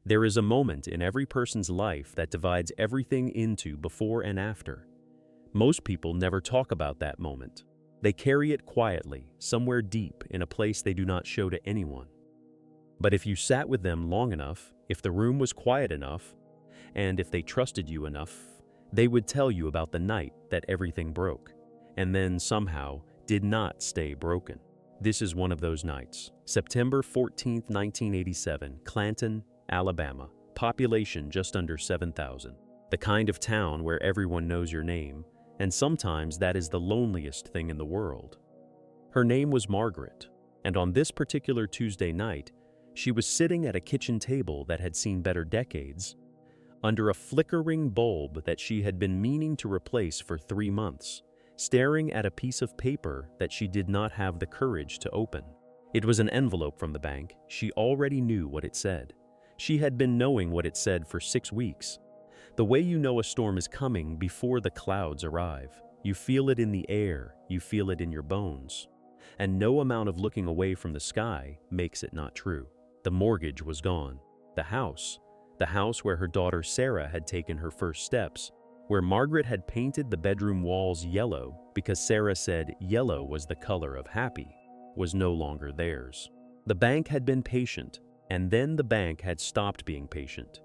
There is a moment in every person's life that divides everything into before and after. Most people never talk about that moment. They carry it quietly, somewhere deep in a place they do not show to anyone. But if you sat with them long enough, if the room was quiet enough, and if they trusted you enough, they would tell you about the night that everything broke, and then somehow did not stay broken. This is one of those nights. September 14, 1987, Clanton, Alabama. Population just under 7,000. The kind of town where everyone knows your name, and sometimes that is the loneliest thing in the world. Her name was Margaret, and on this particular Tuesday night, she was sitting at a kitchen table that had seen better decades, under a flickering bulb that she had been meaning to replace for 3 months, staring at a piece of paper that she did not have the courage to open. It was an envelope from the bank. She already knew what it said. She had been knowing what it said for 6 weeks. The way you know a storm is coming before the clouds arrive. You feel it in the air, you feel it in your bones. And no amount of looking away from the sky makes it not true. The mortgage was gone. The house where her daughter Sarah had taken her first steps, where Margaret had painted the bedroom walls yellow because Sarah said yellow was the color of happy, was no longer theirs. The bank had been patient, and then the bank had stopped being patient.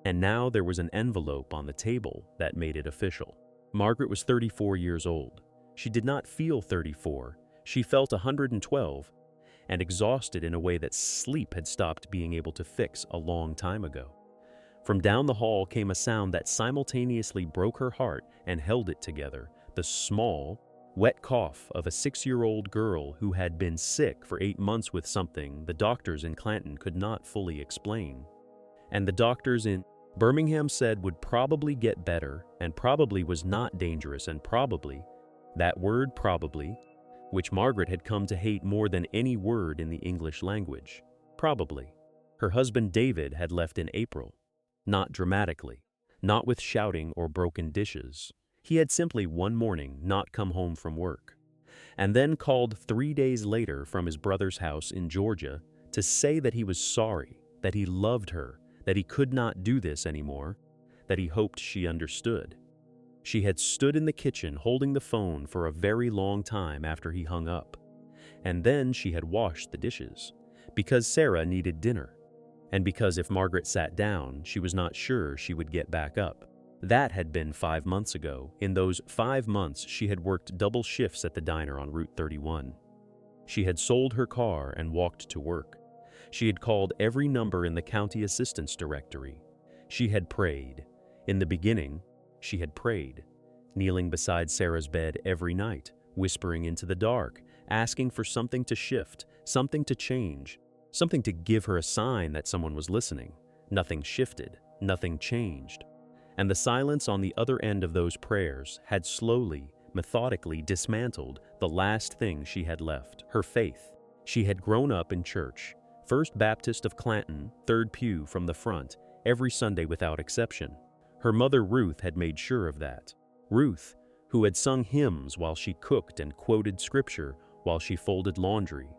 And now there was an envelope on the table that made it official. Margaret was 34 years old. She did not feel 34. She felt 112 and exhausted in a way that sleep had stopped being able to fix a long time ago. From down the hall came a sound that simultaneously broke her heart and held it together, the small, wet cough of a 6-year-old girl who had been sick for 8 months with something the doctors in Clanton could not fully explain. And the doctors in Birmingham said would probably get better and probably was not dangerous, and probably, that word probably, which Margaret had come to hate more than any word in the English language. Probably. Her husband David had left in April. Not dramatically, not with shouting or broken dishes. He had simply one morning not come home from work, and then called 3 days later from his brother's house in Georgia to say that he was sorry, that he loved her, that he could not do this anymore, that he hoped she understood. She had stood in the kitchen holding the phone for a very long time after he hung up, and then she had washed the dishes, because Sarah needed dinner, and because if Margaret sat down, she was not sure she would get back up. That had been 5 months ago. In those 5 months, she had worked double shifts at the diner on Route 31. She had sold her car and walked to work. She had called every number in the county assistance directory. She had prayed. In the beginning, she had prayed, kneeling beside Sarah's bed every night, whispering into the dark, asking for something to shift, something to change, something to give her a sign that someone was listening. Nothing shifted, nothing changed. And the silence on the other end of those prayers had slowly, methodically dismantled the last thing she had left, her faith. She had grown up in church, First Baptist of Clanton, third pew from the front, every Sunday without exception. Her mother Ruth had made sure of that. Ruth, who had sung hymns while she cooked and quoted scripture while she folded laundry,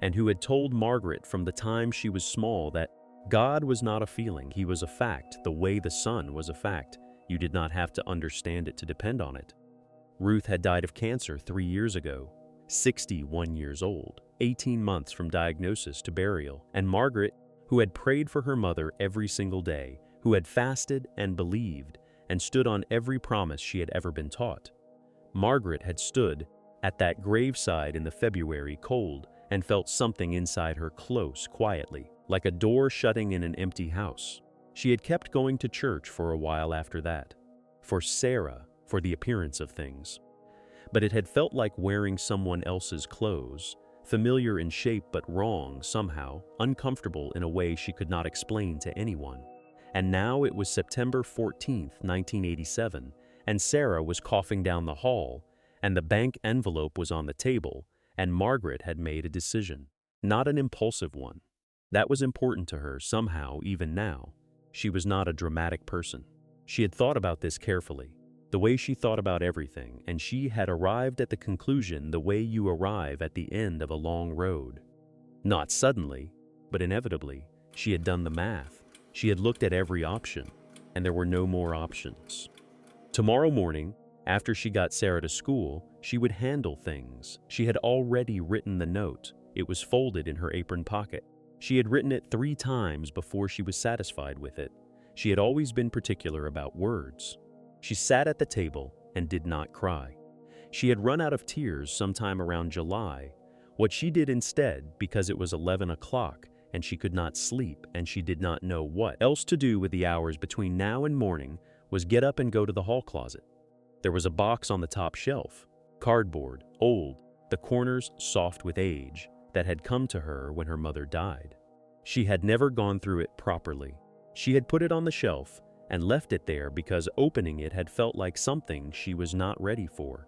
and who had told Margaret from the time she was small that God was not a feeling, he was a fact, the way the sun was a fact. You did not have to understand it to depend on it. Ruth had died of cancer 3 years ago, 61 years old, 18 months from diagnosis to burial, and Margaret, who had prayed for her mother every single day, who had fasted and believed and stood on every promise she had ever been taught. Margaret had stood at that graveside in the February cold and felt something inside her close quietly, like a door shutting in an empty house. She had kept going to church for a while after that, for Sarah, for the appearance of things. But it had felt like wearing someone else's clothes, familiar in shape but wrong somehow, uncomfortable in a way she could not explain to anyone. And now it was September 14th, 1987, and Sarah was coughing down the hall, and the bank envelope was on the table, and Margaret had made a decision. Not an impulsive one. That was important to her somehow, even now. She was not a dramatic person. She had thought about this carefully, the way she thought about everything, and she had arrived at the conclusion the way you arrive at the end of a long road. Not suddenly, but inevitably, she had done the math. She had looked at every option, and there were no more options. Tomorrow morning, after she got Sarah to school, she would handle things. She had already written the note. It was folded in her apron pocket. She had written it 3 times before she was satisfied with it. She had always been particular about words. She sat at the table and did not cry. She had run out of tears sometime around July. What she did instead, because it was 11 o'clock and she could not sleep and she did not know what else to do with the hours between now and morning, was get up and go to the hall closet. There was a box on the top shelf, cardboard, old, the corners soft with age, that had come to her when her mother died. She had never gone through it properly. She had put it on the shelf and left it there because opening it had felt like something she was not ready for.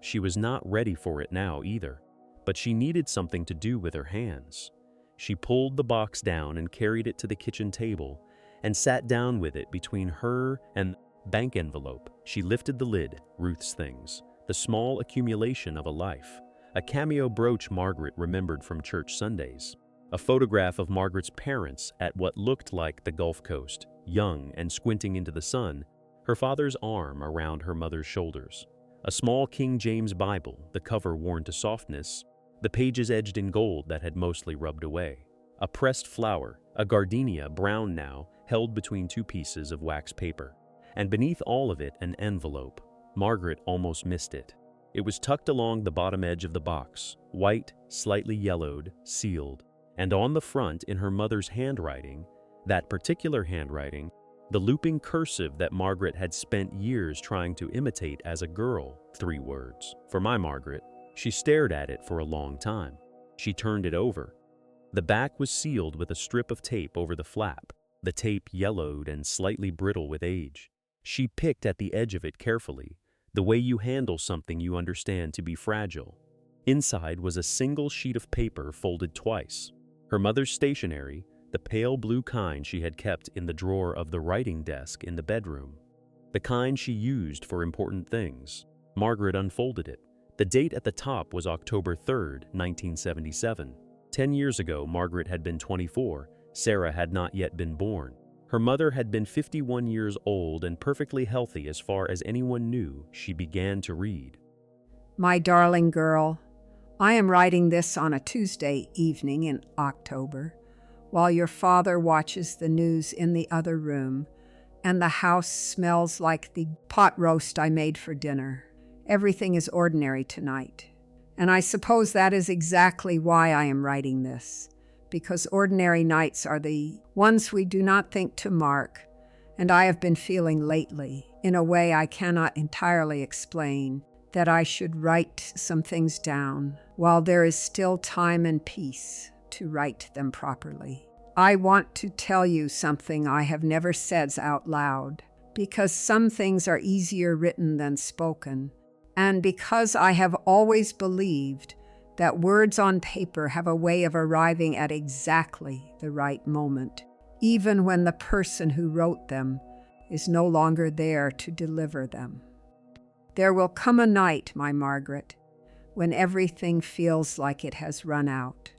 She was not ready for it now either, but she needed something to do with her hands. She pulled the box down and carried it to the kitchen table and sat down with it between her and the bank envelope. She lifted the lid, Ruth's things, the small accumulation of a life, a cameo brooch Margaret remembered from church Sundays, a photograph of Margaret's parents at what looked like the Gulf Coast, young and squinting into the sun, her father's arm around her mother's shoulders, a small King James Bible, the cover worn to softness, the pages edged in gold that had mostly rubbed away, a pressed flower, a gardenia brown now, held between 2 pieces of wax paper, and beneath all of it an envelope. Margaret almost missed it. It was tucked along the bottom edge of the box, white, slightly yellowed, sealed, and on the front in her mother's handwriting, that particular handwriting, the looping cursive that Margaret had spent years trying to imitate as a girl, 3 words, "For my Margaret." She stared at it for a long time. She turned it over. The back was sealed with a strip of tape over the flap, the tape yellowed and slightly brittle with age. She picked at the edge of it carefully, the way you handle something you understand to be fragile. Inside was a single sheet of paper folded twice. Her mother's stationery, the pale blue kind she had kept in the drawer of the writing desk in the bedroom. The kind she used for important things. Margaret unfolded it. The date at the top was October 3rd, 1977. 10 years ago, Margaret had been 24. Sarah had not yet been born. Her mother had been 51 years old and perfectly healthy as far as anyone knew. She began to read. My darling girl, I am writing this on a Tuesday evening in October, while your father watches the news in the other room, and the house smells like the pot roast I made for dinner. Everything is ordinary tonight. And I suppose that is exactly why I am writing this, because ordinary nights are the ones we do not think to mark, and I have been feeling lately, in a way I cannot entirely explain, that I should write some things down while there is still time and peace to write them properly. I want to tell you something I have never said out loud, because some things are easier written than spoken, and because I have always believed that words on paper have a way of arriving at exactly the right moment, even when the person who wrote them is no longer there to deliver them. There will come a night, my Margaret, when everything feels like it has run out.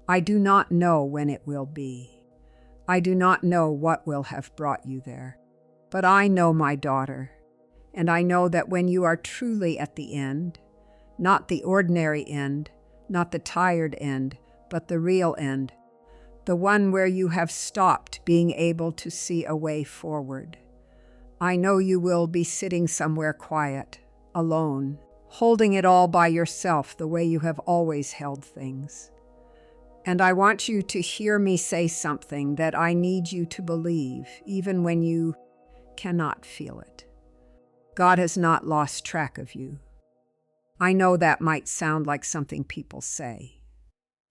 I do not know when it will be. I do not know what will have brought you there. But I know, my daughter, and I know that when you are truly at the end, not the ordinary end, not the tired end, but the real end, the one where you have stopped being able to see a way forward, I know you will be sitting somewhere quiet, alone, holding it all by yourself the way you have always held things. And I want you to hear me say something that I need you to believe, even when you cannot feel it. God has not lost track of you. I know that might sound like something people say,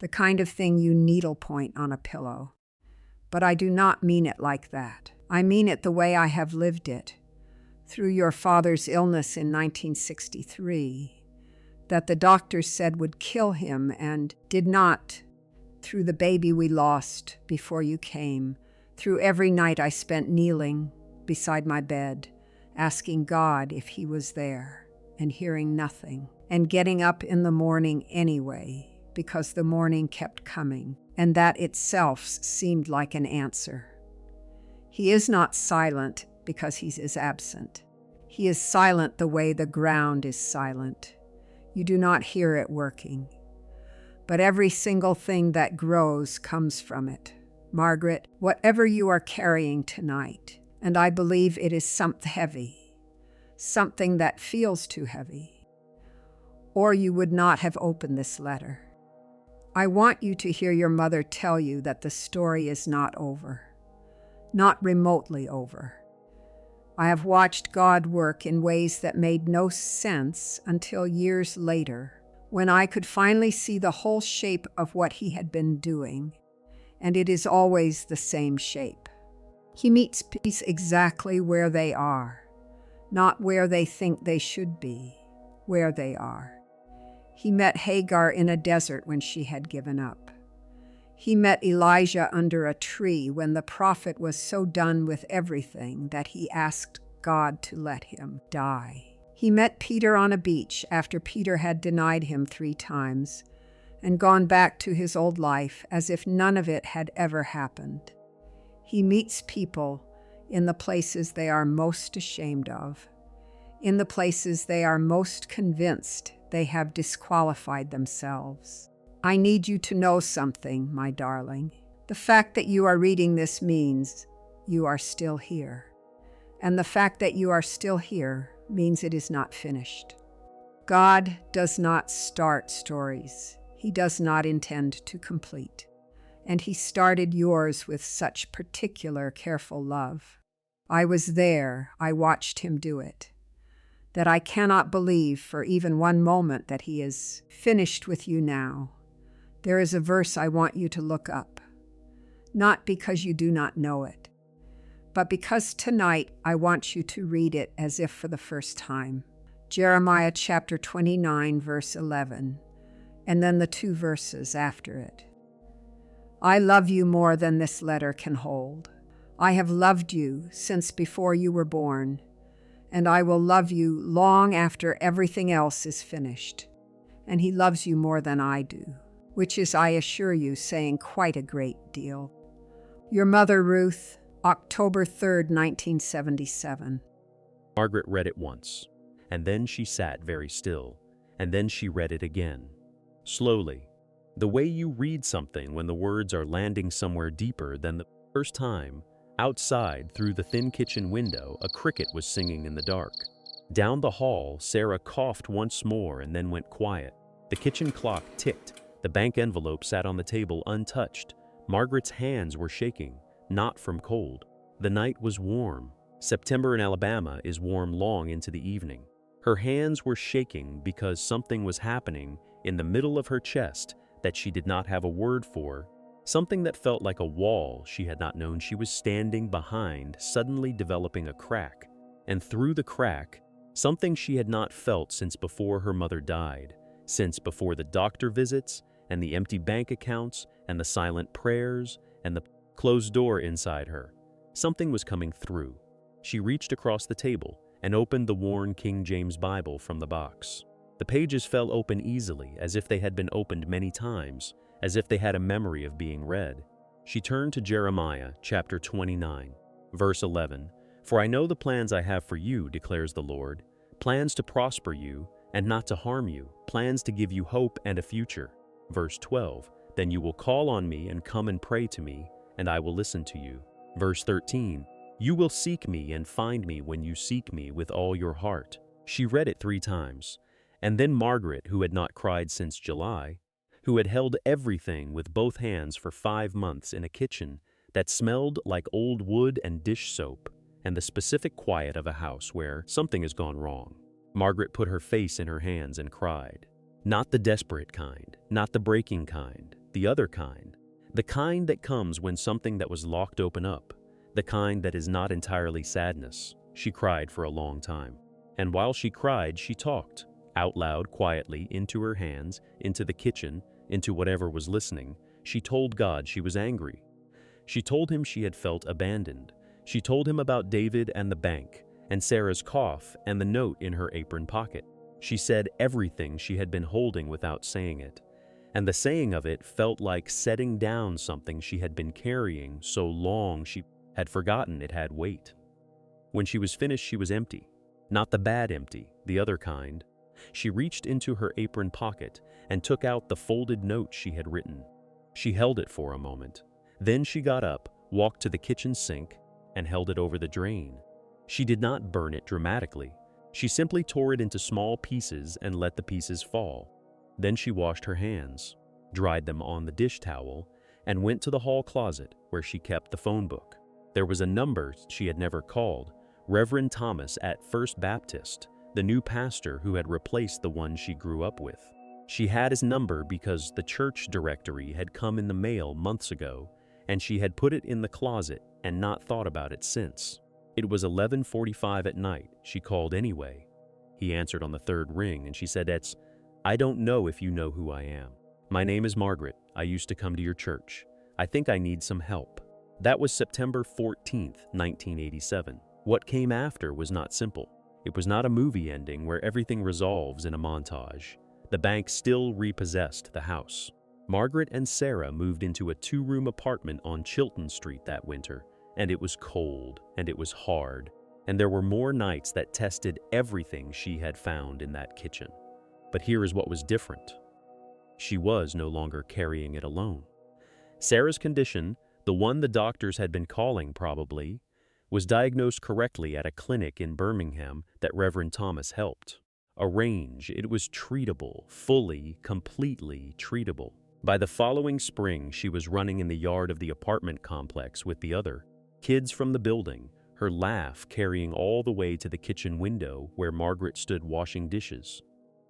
the kind of thing you needlepoint on a pillow, but I do not mean it like that. I mean it the way I have lived it, through your father's illness in 1963, that the doctors said would kill him and did not, through the baby we lost before you came, through every night I spent kneeling beside my bed, asking God if he was there, and hearing nothing, and getting up in the morning anyway, because the morning kept coming, and that itself seemed like an answer. He is not silent because he is absent. He is silent the way the ground is silent. You do not hear it working. But every single thing that grows comes from it. Margaret, whatever you are carrying tonight, and I believe it is something heavy, something that feels too heavy, or you would not have opened this letter. I want you to hear your mother tell you that the story is not over, not remotely over. I have watched God work in ways that made no sense until years later, when I could finally see the whole shape of what he had been doing, and it is always the same shape. He meets people exactly where they are, not where they think they should be, where they are. He met Hagar in a desert when she had given up. He met Elijah under a tree when the prophet was so done with everything that he asked God to let him die. He met Peter on a beach after Peter had denied him 3 times and gone back to his old life as if none of it had ever happened. He meets people in the places they are most ashamed of, in the places they are most convinced they have disqualified themselves. I need you to know something, my darling. The fact that you are reading this means you are still here. And the fact that you are still here means it is not finished. God does not start stories he does not intend to complete. And he started yours with such particular careful love. I was there, I watched him do it, that I cannot believe for even one moment that he is finished with you now. There is a verse I want you to look up, not because you do not know it, but because tonight I want you to read it as if for the first time. Jeremiah chapter 29, verse 11, and then the 2 verses after it. I love you more than this letter can hold. I have loved you since before you were born, and I will love you long after everything else is finished. And he loves you more than I do, which is, I assure you, saying quite a great deal. Your mother, Ruth, October 3rd, 1977. Margaret read it once, and then she sat very still, and then she read it again. Slowly, the way you read something when the words are landing somewhere deeper than the first time. Outside, through the thin kitchen window, a cricket was singing in the dark. Down the hall, Sarah coughed once more and then went quiet. The kitchen clock ticked. The bank envelope sat on the table untouched. Margaret's hands were shaking, not from cold. The night was warm. September in Alabama is warm long into the evening. Her hands were shaking because something was happening in the middle of her chest that she did not have a word for. Something that felt like a wall she had not known she was standing behind, suddenly developing a crack. And through the crack, something she had not felt since before her mother died, since before the doctor visits, and the empty bank accounts, and the silent prayers, and the closed door inside her. Something was coming through. She reached across the table and opened the worn King James Bible from the box. The pages fell open easily, as if they had been opened many times, as if they had a memory of being read. She turned to Jeremiah chapter 29, verse 11. For I know the plans I have for you, declares the Lord, plans to prosper you and not to harm you, plans to give you hope and a future. Verse 12. Then you will call on me and come and pray to me, and I will listen to you. Verse 13. You will seek me and find me when you seek me with all your heart. She read it 3 times. And then Margaret, who had not cried since July, who had held everything with both hands for 5 months in a kitchen that smelled like old wood and dish soap, and the specific quiet of a house where something has gone wrong. Margaret put her face in her hands and cried. Not the desperate kind, not the breaking kind, the other kind. The kind that comes when something that was locked open up, the kind that is not entirely sadness. She cried for a long time. And while she cried, she talked. Out loud, quietly, into her hands, into the kitchen, into whatever was listening. She told God she was angry. She told him she had felt abandoned. She told him about David and the bank, and Sarah's cough and the note in her apron pocket. She said everything she had been holding without saying it. And the saying of it felt like setting down something she had been carrying so long she had forgotten it had weight. When she was finished, she was empty. Not the bad empty, the other kind. She reached into her apron pocket and took out the folded note she had written. She held it for a moment. Then she got up, walked to the kitchen sink, and held it over the drain. She did not burn it dramatically. She simply tore it into small pieces and let the pieces fall. Then she washed her hands, dried them on the dish towel, and went to the hall closet where she kept the phone book. There was a number she had never called, Reverend Thomas at First Baptist, the new pastor who had replaced the one she grew up with. She had his number because the church directory had come in the mail months ago, and she had put it in the closet and not thought about it since. It was 11:45 at night. She called anyway. He answered on the third ring, and she said, I don't know if you know who I am. My name is Margaret. I used to come to your church. I think I need some help. That was September 14th, 1987. What came after was not simple. It was not a movie ending where everything resolves in a montage. The bank still repossessed the house. Margaret and Sarah moved into a 2-room apartment on Chilton Street that winter, and it was cold, and it was hard, and there were more nights that tested everything she had found in that kitchen. But here is what was different. She was no longer carrying it alone. Sarah's condition, the one the doctors had been calling probably, was diagnosed correctly at a clinic in Birmingham that Reverend Thomas helped. Arranged, it was treatable, fully, completely treatable. By the following spring, she was running in the yard of the apartment complex with the other kids from the building, her laugh carrying all the way to the kitchen window where Margaret stood washing dishes,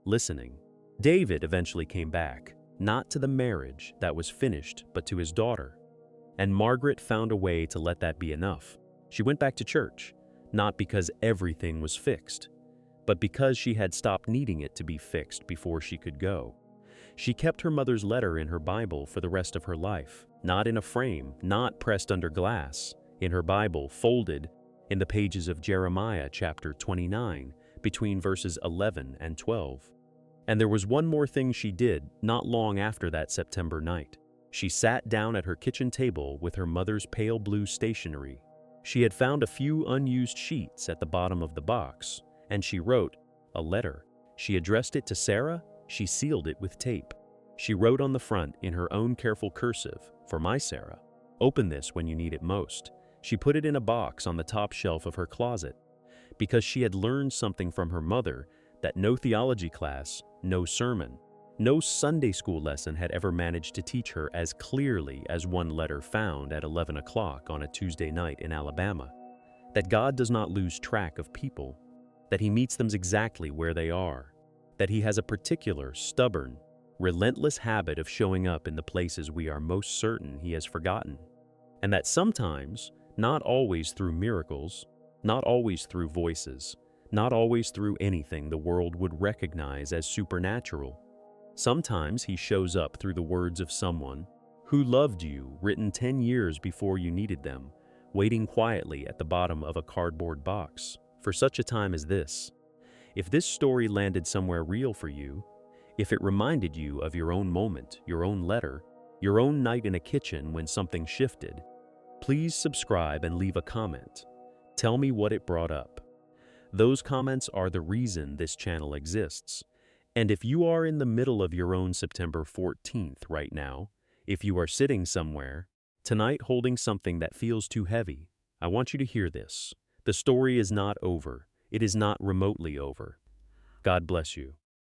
listening. David eventually came back, not to the marriage that was finished, but to his daughter. And Margaret found a way to let that be enough. She went back to church, not because everything was fixed, but because she had stopped needing it to be fixed before she could go. She kept her mother's letter in her Bible for the rest of her life, not in a frame, not pressed under glass, in her Bible, folded in the pages of Jeremiah chapter 29, between verses 11 and 12. And there was one more thing she did not long after that September night. She sat down at her kitchen table with her mother's pale blue stationery. She had found a few unused sheets at the bottom of the box, and she wrote a letter. She addressed it to Sarah. She sealed it with tape. She wrote on the front in her own careful cursive, "For my Sarah. Open this when you need it most." She put it in a box on the top shelf of her closet, because she had learned something from her mother that no theology class, no sermon, no Sunday school lesson had ever managed to teach her as clearly as one letter found at 11 o'clock on a Tuesday night in Alabama. That God does not lose track of people, that He meets them exactly where they are, that He has a particular, stubborn, relentless habit of showing up in the places we are most certain He has forgotten, and that sometimes, not always through miracles, not always through voices, not always through anything the world would recognize as supernatural, sometimes He shows up through the words of someone who loved you, written 10 years before you needed them, waiting quietly at the bottom of a cardboard box for such a time as this. If this story landed somewhere real for you, if it reminded you of your own moment, your own letter, your own night in a kitchen when something shifted, please subscribe and leave a comment. Tell me what it brought up. Those comments are the reason this channel exists. And if you are in the middle of your own September 14th right now, if you are sitting somewhere, tonight holding something that feels too heavy, I want you to hear this. The story is not over. It is not remotely over. God bless you.